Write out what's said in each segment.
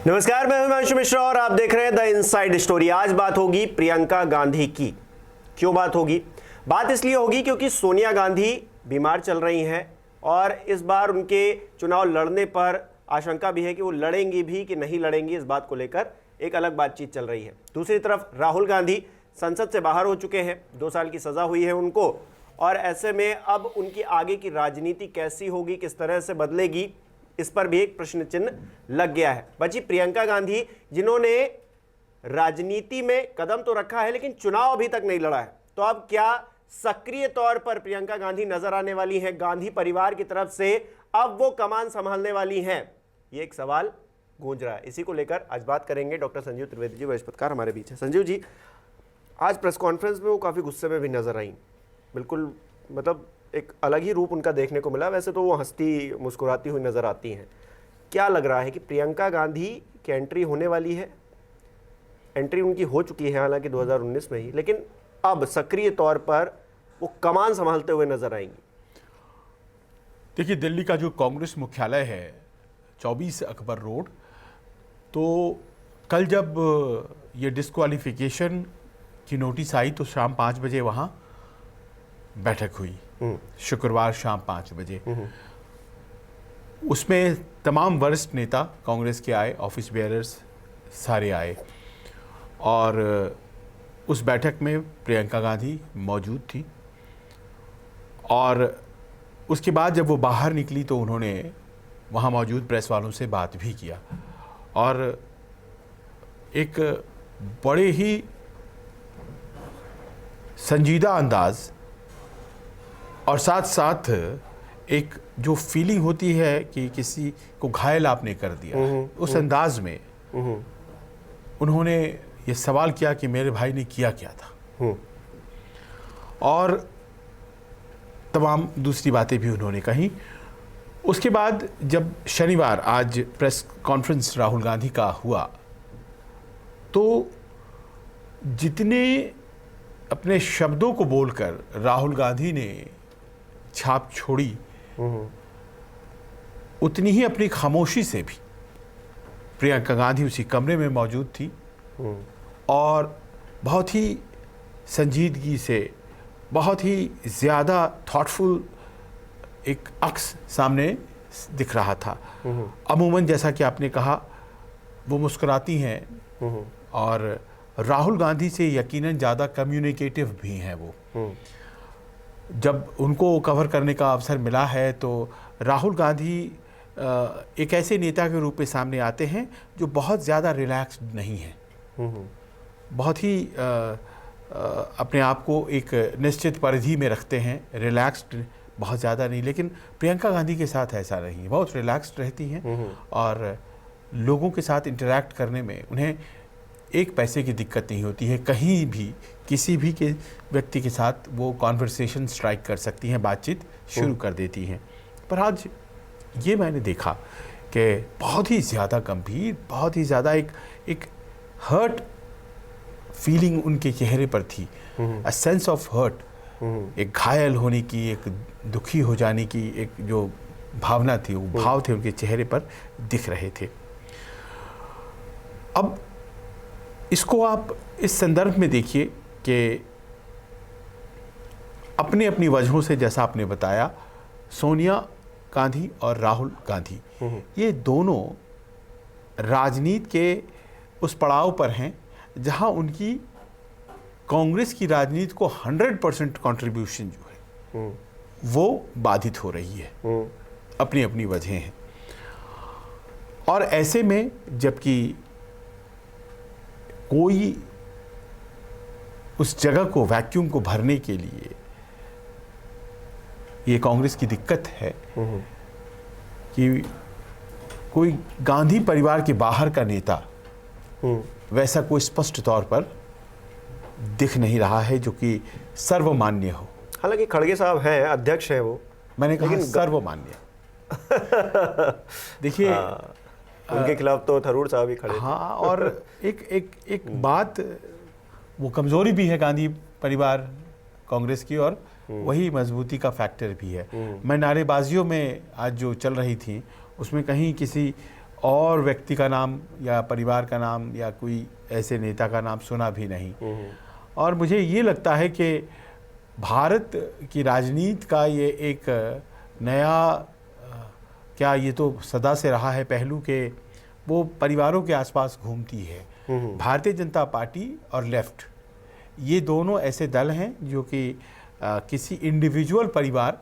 नमस्कार, मैं हिमांशु मिश्रा और आप देख रहे हैं द इनसाइड स्टोरी। आज बात होगी प्रियंका गांधी की। क्यों बात होगी? बात इसलिए होगी क्योंकि सोनिया गांधी बीमार चल रही हैं और इस बार उनके चुनाव लड़ने पर आशंका भी है कि वो लड़ेंगी भी कि नहीं लड़ेंगी। इस बात को लेकर एक अलग बातचीत चल रही है। दूसरी तरफ राहुल गांधी संसद से बाहर हो चुके हैं, 2 साल की सजा हुई है उनको, और ऐसे में अब उनकी आगे की राजनीति कैसी होगी, किस तरह से बदलेगी, इस पर भी एक प्रश्न चिन्ह लग गया है। बची प्रियंका गांधी, जिन्होंने राजनीति में कदम तो रखा है लेकिन चुनाव अभी तक नहीं लड़ा है। तो अब क्या सक्रिय तौर पर प्रियंका गांधी नजर आने वाली हैं गांधी परिवार की तरफ से? अब वो कमान संभालने वाली हैं, ये एक सवाल गूंज रहा है। इसी को लेकर आज बात करेंगे। डॉक्टर संजीव त्रिवेदी जी, वरिष्ठ पत्रकार, हमारे बीच है। संजीव जी, आज प्रेस कॉन्फ्रेंस में वो काफी गुस्से में भी नजर आई। बिल्कुल मतलब एक अलग ही रूप उनका देखने को मिला। वैसे तो वो हंसती मुस्कुराती हुई नजर आती हैं। क्या लग रहा है कि प्रियंका गांधी की एंट्री होने वाली है? एंट्री उनकी हो चुकी है हालांकि 2019 में ही, लेकिन अब सक्रिय तौर पर वो कमान संभालते हुए नजर आएंगी। देखिए, दिल्ली का जो कांग्रेस मुख्यालय है 24 अकबर रोड, तो कल जब ये डिस्क्वालिफिकेशन की नोटिस आई तो शाम 5 बजे वहाँ बैठक हुई। शुक्रवार शाम 5 बजे। उसमें तमाम वरिष्ठ नेता कांग्रेस के आए, ऑफिस बेयरर्स सारे आए, और उस बैठक में प्रियंका गांधी मौजूद थी। और उसके बाद जब वो बाहर निकली तो उन्होंने वहाँ मौजूद प्रेस वालों से बात भी किया और एक बड़े ही संजीदा अंदाज और साथ साथ एक जो फीलिंग होती है कि किसी को घायल आपने कर दिया, उस अंदाज में उन्होंने ये सवाल किया कि मेरे भाई ने किया क्या था, और तमाम दूसरी बातें भी उन्होंने कही। उसके बाद जब शनिवार आज प्रेस कॉन्फ्रेंस राहुल गांधी का हुआ तो जितने अपने शब्दों को बोलकर राहुल गांधी ने छाप छोड़ी, उतनी ही अपनी खामोशी से भी प्रियंका गांधी उसी कमरे में मौजूद थी और बहुत ही संजीदगी से, बहुत ही ज़्यादा थॉटफुल एक अक्स सामने दिख रहा था। अमूमन जैसा कि आपने कहा, वो मुस्कुराती हैं और राहुल गांधी से यकीनन ज़्यादा कम्युनिकेटिव भी हैं वो। जब उनको कवर करने का अवसर मिला है तो राहुल गांधी एक ऐसे नेता के रूप में सामने आते हैं जो बहुत ज़्यादा रिलैक्स्ड नहीं है, बहुत ही अपने आप को एक निश्चित परिधि में रखते हैं, रिलैक्स्ड बहुत ज़्यादा नहीं। लेकिन प्रियंका गांधी के साथ ऐसा नहीं है, बहुत रिलैक्स्ड रहती हैं और लोगों के साथ इंटरैक्ट करने में उन्हें एक पैसे की दिक्कत नहीं होती है। कहीं भी किसी भी के व्यक्ति के साथ वो कॉन्वर्सेशन स्ट्राइक कर सकती हैं, बातचीत शुरू कर देती हैं। पर आज ये मैंने देखा कि बहुत ही ज़्यादा गंभीर, बहुत ही ज़्यादा एक हर्ट फीलिंग उनके चेहरे पर थी, अ सेंस ऑफ हर्ट, एक घायल होने की, एक दुखी हो जाने की एक जो भावना थी, वो भाव थे उनके चेहरे पर दिख रहे थे। अब इसको आप इस संदर्भ में देखिए कि अपनी अपनी वजहों से, जैसा आपने बताया, सोनिया गांधी और राहुल गांधी ये दोनों राजनीति के उस पड़ाव पर हैं जहां उनकी कांग्रेस की राजनीति को 100% कंट्रीब्यूशन जो है वो बाधित हो रही है। अपनी अपनी वजह हैं। और ऐसे में जबकि कोई उस जगह को, वैक्यूम को भरने के लिए, ये कांग्रेस की दिक्कत है कि कोई गांधी परिवार के बाहर का नेता वैसा कोई स्पष्ट तौर पर दिख नहीं रहा है जो कि सर्वमान्य हो। हालांकि खड़गे साहब हैं, अध्यक्ष हैं वो, मैंने कहा सर्वमान्य। देखिए, उनके खिलाफ तो थरूर साहब ही खड़े। हाँ, और एक बात, वो कमजोरी भी है गांधी परिवार कांग्रेस की और वही मजबूती का फैक्टर भी है। मैं नारेबाजियों में आज जो चल रही थी उसमें कहीं किसी और व्यक्ति का नाम या परिवार का नाम या कोई ऐसे नेता का नाम सुना भी नहीं। और मुझे ये लगता है कि भारत की राजनीति का ये एक नया क्या ये तो सदा से रहा है पहलू के वो परिवारों के आसपास घूमती है। भारतीय जनता पार्टी और लेफ्ट ये दोनों ऐसे दल हैं जो कि किसी इंडिविजुअल परिवार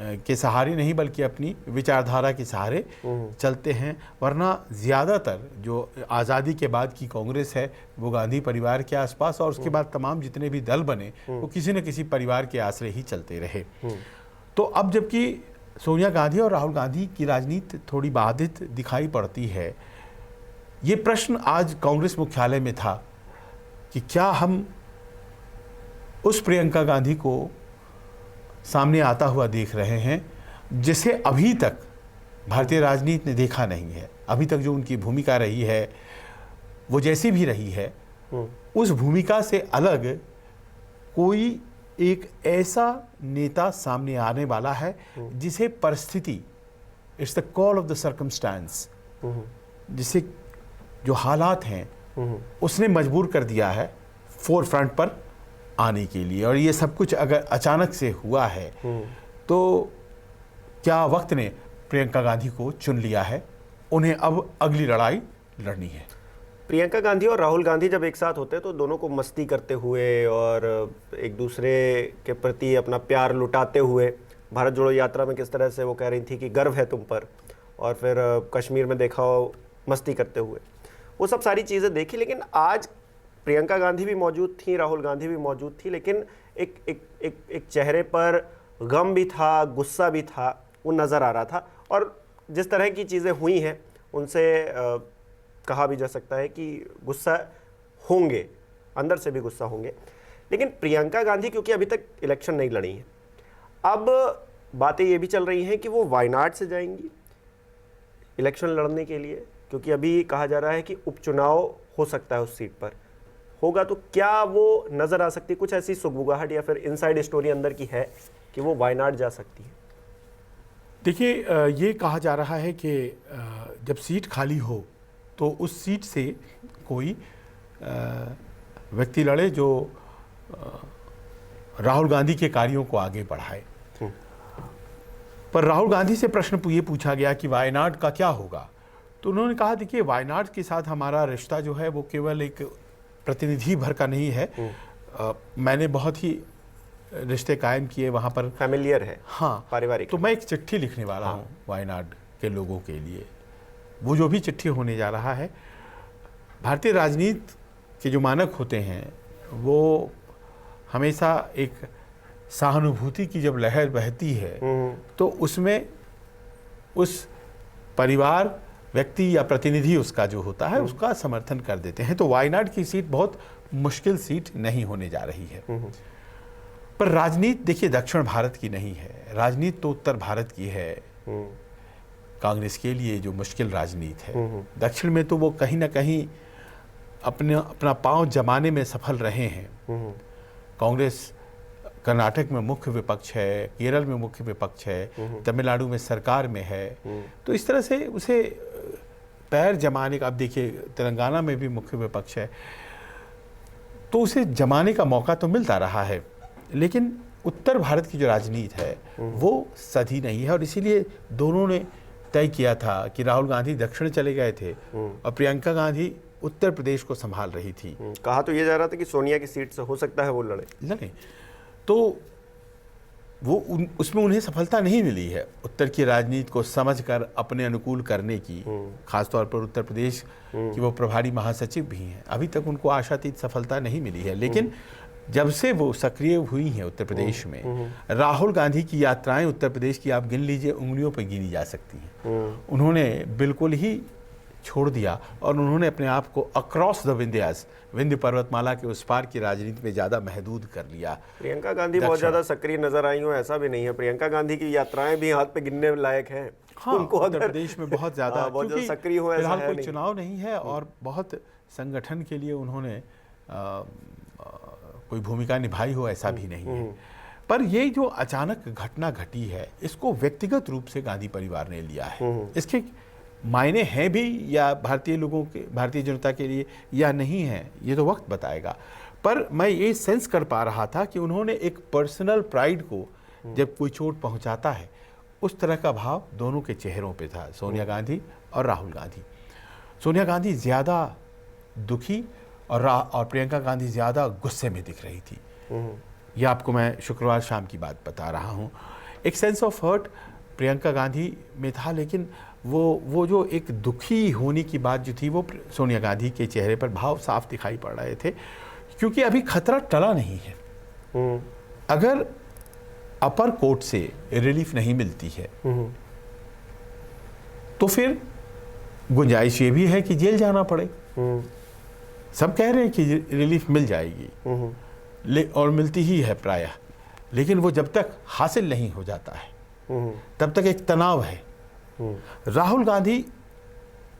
के सहारे नहीं बल्कि अपनी विचारधारा के सहारे चलते हैं। वरना ज़्यादातर जो आज़ादी के बाद की कांग्रेस है वो गांधी परिवार के आसपास और उसके बाद तमाम जितने भी दल बने वो किसी न किसी परिवार के आश्रय ही चलते रहे। तो अब जबकि सोनिया गांधी और राहुल गांधी की राजनीति थोड़ी बाधित दिखाई पड़ती है, ये प्रश्न आज कांग्रेस मुख्यालय में था कि क्या हम उस प्रियंका गांधी को सामने आता हुआ देख रहे हैं जिसे अभी तक भारतीय राजनीति ने देखा नहीं है। अभी तक जो उनकी भूमिका रही है वो जैसी भी रही है उस भूमिका से अलग कोई एक ऐसा नेता सामने आने वाला है जिसे परिस्थिति, it's the call of the circumstance, जिसे जो हालात हैं उसने मजबूर कर दिया है फोर फ्रंट पर आने के लिए। और ये सब कुछ अगर अचानक से हुआ है तो क्या वक्त ने प्रियंका गांधी को चुन लिया है, उन्हें अब अगली लड़ाई लड़नी है। प्रियंका गांधी और राहुल गांधी जब एक साथ होते हैं तो दोनों को मस्ती करते हुए और एक दूसरे के प्रति अपना प्यार लुटाते हुए, भारत जोड़ो यात्रा में किस तरह से वो कह रही थी कि गर्व है तुम पर, और फिर कश्मीर में देखा हो मस्ती करते हुए, वो सब सारी चीज़ें देखी। लेकिन आज प्रियंका गांधी भी मौजूद थी, राहुल गांधी भी मौजूद थी, लेकिन एक एक एक एक चेहरे पर गम भी था, गुस्सा भी था, वो नज़र आ रहा था। और जिस तरह की चीज़ें हुई हैं उनसे कहा भी जा सकता है कि गुस्सा होंगे, अंदर से भी गुस्सा होंगे। लेकिन प्रियंका गांधी क्योंकि अभी तक इलेक्शन नहीं लड़ी है, अब बातें ये भी चल रही हैं कि वो वायनाड से जाएंगी इलेक्शन लड़ने के लिए, क्योंकि अभी कहा जा रहा है कि उपचुनाव हो सकता है उस सीट पर। होगा तो क्या वो नज़र आ सकती है, कुछ ऐसी सुगबुगाहट या फिर इनसाइड स्टोरी अंदर की है कि वो वायनाड जा सकती है? देखिए, ये कहा जा रहा है कि जब सीट खाली हो तो उस सीट से कोई व्यक्ति लड़े जो राहुल गांधी के कार्यों को आगे बढ़ाए। पर राहुल गांधी से प्रश्न ये पूछा गया कि वायनाड का क्या होगा, तो उन्होंने कहा देखिए वायनाड के साथ हमारा रिश्ता जो है वो केवल एक प्रतिनिधि भर का नहीं है। मैंने बहुत ही रिश्ते कायम किए वहाँ पर, फैमिलियर है, हाँ, पारिवारिक। तो मैं एक चिट्ठी लिखने वाला हूँ वायनाड के लोगों के लिए। वो जो भी चिट्ठी होने जा रहा है, भारतीय राजनीति के जो मानक होते हैं वो हमेशा एक सहानुभूति की जब लहर बहती है तो उसमें उस परिवार, व्यक्ति या प्रतिनिधि उसका जो होता है उसका समर्थन कर देते हैं। तो वायनाड की सीट बहुत मुश्किल सीट नहीं होने जा रही है। पर राजनीति देखिए दक्षिण भारत की नहीं है, राजनीति तो उत्तर भारत की है। कांग्रेस के लिए जो मुश्किल राजनीति है, दक्षिण में तो वो कहीं ना कहीं अपना पांव जमाने में सफल रहे हैं। कांग्रेस कर्नाटक में मुख्य विपक्ष है, केरल में मुख्य विपक्ष है, तमिलनाडु में सरकार में है, तो इस तरह से उसे पैर जमाने का, अब देखिए तेलंगाना में भी मुख्य विपक्ष है, तो उसे जमाने का मौका तो मिलता रहा है। लेकिन उत्तर भारत की जो राजनीति है वो सधी नहीं है, और इसीलिए दोनों ने तय किया था कि राहुल गांधी दक्षिण चले गए थे और प्रियंका गांधी उत्तर प्रदेश को संभाल रही थी। कहा तो ये जा रहा था कि सोनिया की सीट से हो सकता है वो लड़े, तो वो उसमें उन्हें सफलता नहीं मिली है उत्तर की राजनीति को समझकर अपने अनुकूल करने की। खासतौर पर उत्तर प्रदेश की वो प्रभारी महासचिव भी हैं, अभी तक उनको आशातीत सफलता नहीं मिली है। लेकिन जब से वो सक्रिय हुई हैं उत्तर प्रदेश में, राहुल गांधी की यात्राएं उत्तर प्रदेश की आप गिन लीजिए, उंगलियों पर गिनी जा सकती हैं। उन्होंने बिल्कुल ही छोड़ दिया और उन्होंने अपने आप को अक्रॉस द विंध्यास, विंध्य पर्वतमाला के उस पार की राजनीति में ज़्यादा महदूद कर लिया। प्रियंका गांधी बहुत ज़्यादा सक्रिय नजर आई हो ऐसा भी नहीं है, प्रियंका गांधी की यात्राएं भी हाथ पे गिनने लायक हैं। हाँ, उनको उत्तर प्रदेश में बहुत ज़्यादा सक्रिय हो, फिलहाल कोई चुनाव नहीं है और बहुत संगठन के लिए उन्होंने कोई भूमिका निभाई हो ऐसा भी नहीं है। पर ये जो अचानक घटना घटी है इसको व्यक्तिगत रूप से गांधी परिवार ने लिया है। इसके मायने हैं भी या भारतीय लोगों के, भारतीय जनता के लिए या नहीं है, ये तो वक्त बताएगा। पर मैं ये सेंस कर पा रहा था कि उन्होंने एक पर्सनल प्राइड को जब कोई चोट पहुंचाता है, उस तरह का भाव दोनों के चेहरों पे था, सोनिया गांधी और राहुल गांधी। सोनिया गांधी ज़्यादा दुखी और प्रियंका गांधी ज़्यादा गुस्से में दिख रही थी। ये आपको मैं शुक्रवार शाम की बात बता रहा हूँ। एक sense of hurt Priyanka Gandhi में था, लेकिन वो जो एक दुखी होने की बात जो थी, वो सोनिया गांधी के चेहरे पर भाव साफ दिखाई पड़ रहे थे, क्योंकि अभी खतरा टला नहीं है। अगर अपर कोर्ट से रिलीफ नहीं मिलती है तो फिर गुंजाइश ये भी है कि जेल जाना पड़े। सब कह रहे हैं कि रिलीफ मिल जाएगी, और मिलती ही है प्रायः, लेकिन वो जब तक हासिल नहीं हो जाता है तब तक एक तनाव है। राहुल गांधी,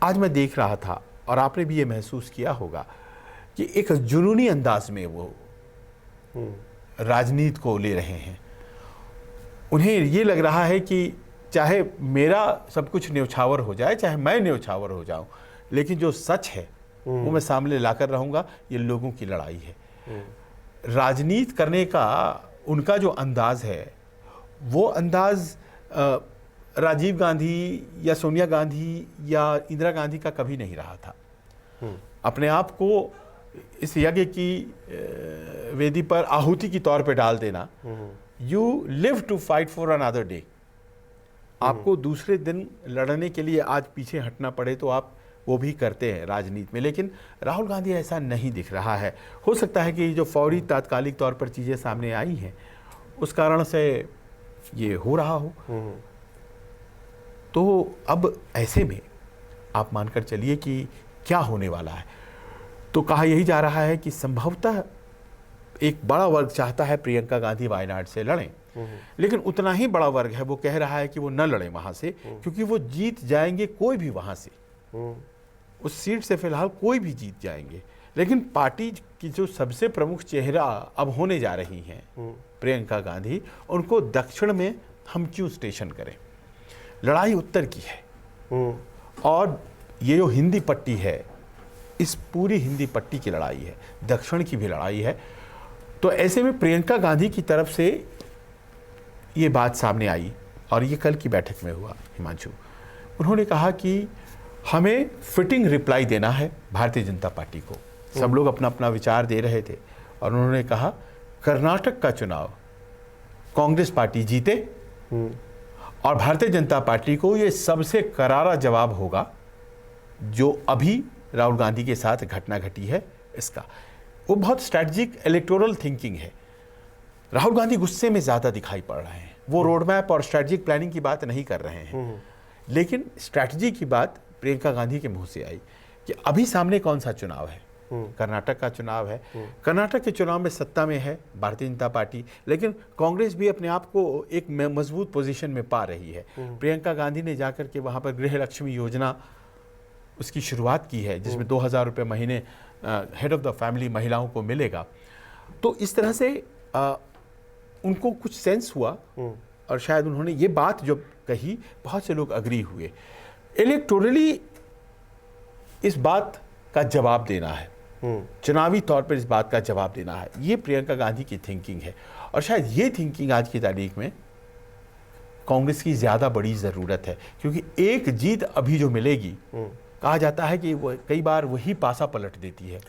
आज मैं देख रहा था और आपने भी ये महसूस किया होगा कि एक जुनूनी अंदाज में वो राजनीति को ले रहे हैं। उन्हें ये लग रहा है कि चाहे मेरा सब कुछ न्यौछावर हो जाए, चाहे मैं न्यौछावर हो जाऊं, लेकिन जो सच है वो मैं सामने लाकर रहूंगा। ये लोगों की लड़ाई है। राजनीति करने का उनका जो अंदाज है, वो अंदाज राजीव गांधी या सोनिया गांधी या इंदिरा गांधी का कभी नहीं रहा था। अपने आप को इस यज्ञ की वेदी पर आहुति की तौर पे डाल देना, you live to fight for another day. आपको दूसरे दिन लड़ने के लिए आज पीछे हटना पड़े तो आप वो भी करते हैं राजनीति में, लेकिन राहुल गांधी ऐसा नहीं दिख रहा है। हो सकता है कि जो फौरी तात्कालिक तौर पर चीज़ें सामने आई हैं उस कारण से ये हो रहा हो। तो अब ऐसे में आप मानकर चलिए कि क्या होने वाला है। तो कहा यही जा रहा है कि संभवतः एक बड़ा वर्ग चाहता है प्रियंका गांधी वायनाड से लड़ें, लेकिन उतना ही बड़ा वर्ग है वो कह रहा है कि वो न लड़ें वहां से, क्योंकि वो जीत जाएंगे कोई भी वहां से, उस सीट से फिलहाल कोई भी जीत जाएंगे। लेकिन पार्टी की जो सबसे प्रमुख चेहरा अब होने जा रही हैं प्रियंका गांधी, उनको दक्षिण में हम क्यों स्टेशन करें। लड़ाई उत्तर की है और ये जो हिंदी पट्टी है, इस पूरी हिंदी पट्टी की लड़ाई है, दक्षिण की भी लड़ाई है। तो ऐसे में प्रियंका गांधी की तरफ से ये बात सामने आई और ये कल की बैठक में हुआ। हिमांशु, उन्होंने कहा कि हमें फिटिंग रिप्लाई देना है भारतीय जनता पार्टी को। सब लोग अपना अपना विचार दे रहे थे और उन्होंने कहा कर्नाटक का चुनाव कांग्रेस पार्टी जीते और भारतीय जनता पार्टी को ये सबसे करारा जवाब होगा जो अभी राहुल गांधी के साथ घटना घटी है इसका। वो बहुत स्ट्रैटेजिक इलेक्टोरल थिंकिंग है। राहुल गांधी गुस्से में ज़्यादा दिखाई पड़ रहे हैं। वो रोड मैप और स्ट्रैटेजिक प्लानिंग की बात नहीं कर रहे हैं, लेकिन स्ट्रैटेजी की बात प्रियंका गांधी के मुंह से आई कि अभी सामने कौन सा चुनाव है। कर्नाटक का चुनाव है। कर्नाटक के चुनाव में सत्ता में है भारतीय जनता पार्टी, लेकिन कांग्रेस भी अपने आप को एक मजबूत पोजीशन में पा रही है। प्रियंका गांधी ने जाकर के वहाँ पर गृह लक्ष्मी योजना उसकी शुरुआत की है, जिसमें 2000 रुपये महीने हेड ऑफ द फैमिली महिलाओं को मिलेगा। तो इस तरह से उनको कुछ सेंस हुआ और शायद उन्होंने ये बात जो कही, बहुत से लोग अग्री हुए। इलेक्टोरली इस बात का जवाब देना है, चुनावी तौर पर इस बात का जवाब देना है, ये प्रियंका गांधी की थिंकिंग है। और शायद ये थिंकिंग आज की तारीख में कांग्रेस की ज़्यादा बड़ी ज़रूरत है, क्योंकि एक जीत अभी जो मिलेगी, कहा जाता है कि वो कई बार वही पासा पलट देती है।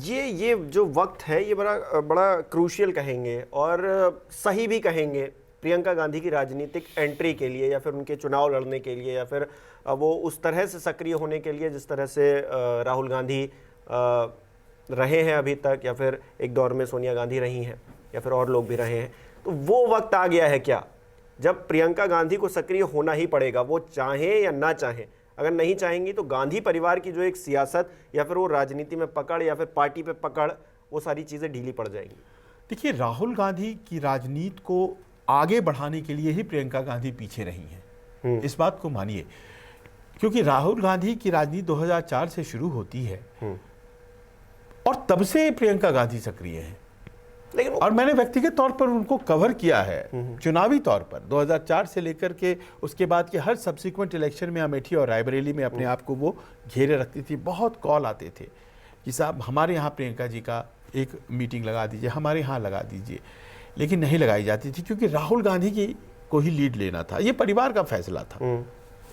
ये जो वक्त है ये बड़ा क्रूशियल कहेंगे और सही भी कहेंगे प्रियंका गांधी की राजनीतिक एंट्री के लिए, या फिर उनके चुनाव लड़ने के लिए, या फिर वो उस तरह से सक्रिय होने के लिए जिस तरह से राहुल गांधी रहे हैं अभी तक, या फिर एक दौर में सोनिया गांधी रही हैं, या फिर और लोग भी रहे हैं। तो वो वक्त आ गया है क्या जब प्रियंका गांधी को सक्रिय होना ही पड़ेगा, वो चाहें या ना चाहें। अगर नहीं चाहेंगी तो गांधी परिवार की जो एक सियासत या फिर वो राजनीति में पकड़ या फिर पार्टी पे पकड़, वो सारी चीज़ें ढीली पड़ जाएंगी। देखिए, राहुल गांधी की राजनीति को आगे बढ़ाने के लिए ही प्रियंका गांधी पीछे रही हैं, इस बात को मानिए। क्योंकि राहुल गांधी की राजनीति 2004 से शुरू होती है और तब से प्रियंका गांधी सक्रिय हैं। लेकिन और मैंने व्यक्तिगत तौर पर उनको कवर किया है चुनावी तौर पर 2004 से लेकर के उसके बाद के हर सब्सिक्वेंट इलेक्शन में अमेठी और रायबरेली में अपने आप को वो घेरे रखती थी। बहुत कॉल आते थे कि साहब हमारे यहाँ प्रियंका जी का एक मीटिंग लगा दीजिए, हमारे यहाँ लगा दीजिए, लेकिन नहीं लगाई जाती थी क्योंकि राहुल गांधी की को ही लीड लेना था। ये परिवार का फैसला था।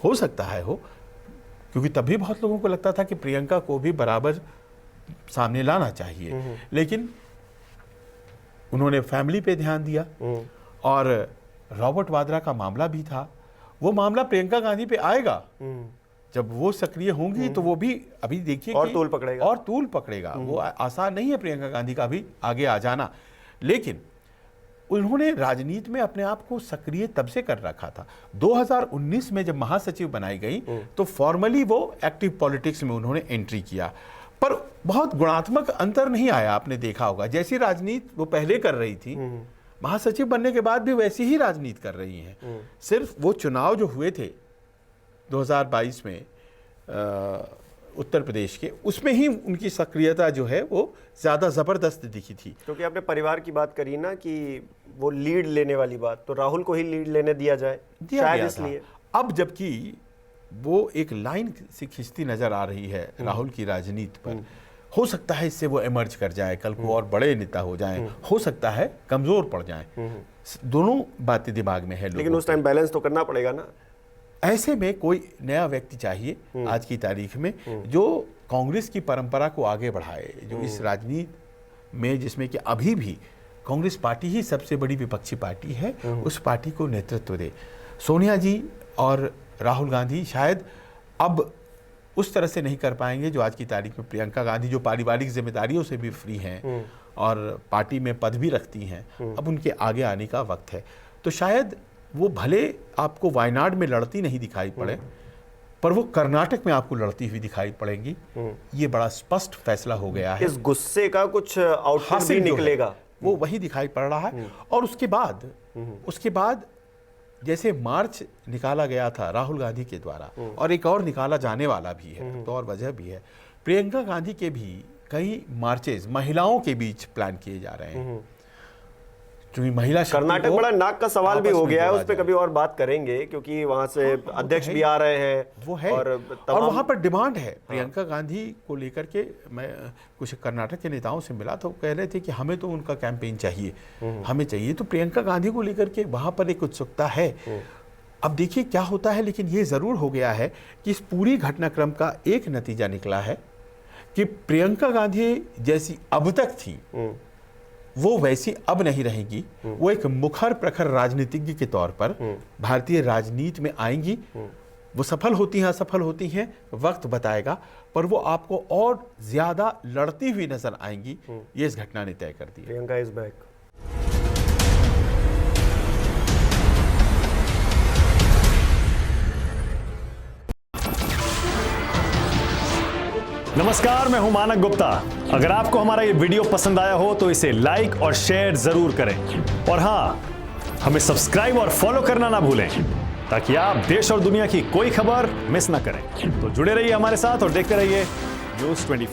हो सकता है हो, क्योंकि तभी बहुत लोगों को लगता था कि प्रियंका को भी बराबर सामने लाना चाहिए, लेकिन उन्होंने फैमिली पे ध्यान दिया। और रॉबर्ट वाड्रा का मामला भी था, वो मामला प्रियंका गांधी पे आएगा। जब वो सक्रिय होंगी तो वो भी अभी देखिए और तूल पकड़ेगा। वो आसान नहीं है प्रियंका गांधी का भी आगे आ जाना, लेकिन उन्होंने राजनीति में अपने आप को सक्रिय तब से कर रखा था। 2019 में जब महासचिव बनाई गई तो फॉर्मली वो एक्टिव पॉलिटिक्स में उन्होंने एंट्री किया, पर बहुत गुणात्मक अंतर नहीं आया। आपने देखा होगा जैसी राजनीति वो पहले कर रही थी, महासचिव बनने के बाद भी वैसी ही राजनीति कर रही हैं। सिर्फ वो चुनाव जो हुए थे 2022 में उत्तर प्रदेश के, उसमें ही उनकी सक्रियता जो है वो ज़्यादा ज़बरदस्त दिखी थी। क्योंकि आपने परिवार की बात करी ना कि वो लीड लेने वाली बात, तो राहुल को ही लीड लेने दिया जाए शायद इसलिए। अब जबकि वो एक लाइन से खिंचती नजर आ रही है राहुल की राजनीति पर, हो सकता है इससे वो इमर्ज कर जाए, कल को और बड़े नेता हो जाएं, हो सकता है कमजोर पड़ जाएं। दोनों बातें दिमाग में है, लेकिन उस टाइम बैलेंस तो करना पड़ेगा ना। ऐसे में कोई नया व्यक्ति चाहिए आज की तारीख में जो कांग्रेस की परंपरा को आगे बढ़ाए, जो इस राजनीति में, जिसमें कि अभी भी कांग्रेस पार्टी ही सबसे बड़ी विपक्षी पार्टी है, उस पार्टी को नेतृत्व दे। सोनिया जी और राहुल गांधी शायद अब उस तरह से नहीं कर पाएंगे जो आज की तारीख में प्रियंका गांधी, जो पारिवारिक जिम्मेदारियों से भी फ्री हैं और पार्टी में पद भी रखती हैं, अब उनके आगे आने का वक्त है। तो शायद वो भले आपको वायनाड में लड़ती नहीं दिखाई पड़े, पर वो कर्नाटक में आपको लड़ती हुई दिखाई पड़ेगी। ये बड़ा स्पष्ट फैसला हो गया है। इस गुस्से का कुछ आउटपुट भी निकलेगा, वो वही दिखाई पड़ रहा है। और उसके बाद जैसे मार्च निकाला गया था राहुल गांधी के द्वारा, और एक और निकाला जाने वाला भी है, तो और वजह भी है। प्रियंका गांधी के भी कई मार्चेस महिलाओं के बीच प्लान किए जा रहे हैं, क्योंकि महिला कर्नाटक बड़ा नाक का सवाल भी हो गया है, उस पर कभी और बात करेंगे, क्योंकि वहां से अध्यक्ष भी आ रहे हैं, वो है, और वहां पर डिमांड है प्रियंका गांधी को लेकर के। मैं कुछ कर्नाटक के नेताओं से मिला तो कह रहे थे कि हमें तो उनका कैंपेन चाहिए, हमें चाहिए। तो प्रियंका गांधी को लेकर के वहां पर एक उत्सुकता है। अब देखिए क्या होता है, लेकिन ये जरूर हो गया है कि इस पूरी घटनाक्रम का एक नतीजा निकला है कि प्रियंका गांधी जैसी अब तक थी वो वैसी अब नहीं रहेगी। वो एक मुखर प्रखर राजनीतिज्ञ के तौर पर भारतीय राजनीति में आएंगी। वो सफल होती हैं असफल होती हैं वक्त बताएगा, पर वो आपको और ज्यादा लड़ती हुई नजर आएंगी, ये इस घटना ने तय कर दिया। Priyanka is back. नमस्कार, मैं हूं मानक गुप्ता। अगर आपको हमारा ये वीडियो पसंद आया हो तो इसे लाइक और शेयर जरूर करें, और हाँ, हमें सब्सक्राइब और फॉलो करना ना भूलें ताकि आप देश और दुनिया की कोई खबर मिस ना करें। तो जुड़े रहिए हमारे साथ और देखते रहिए न्यूज़ 24।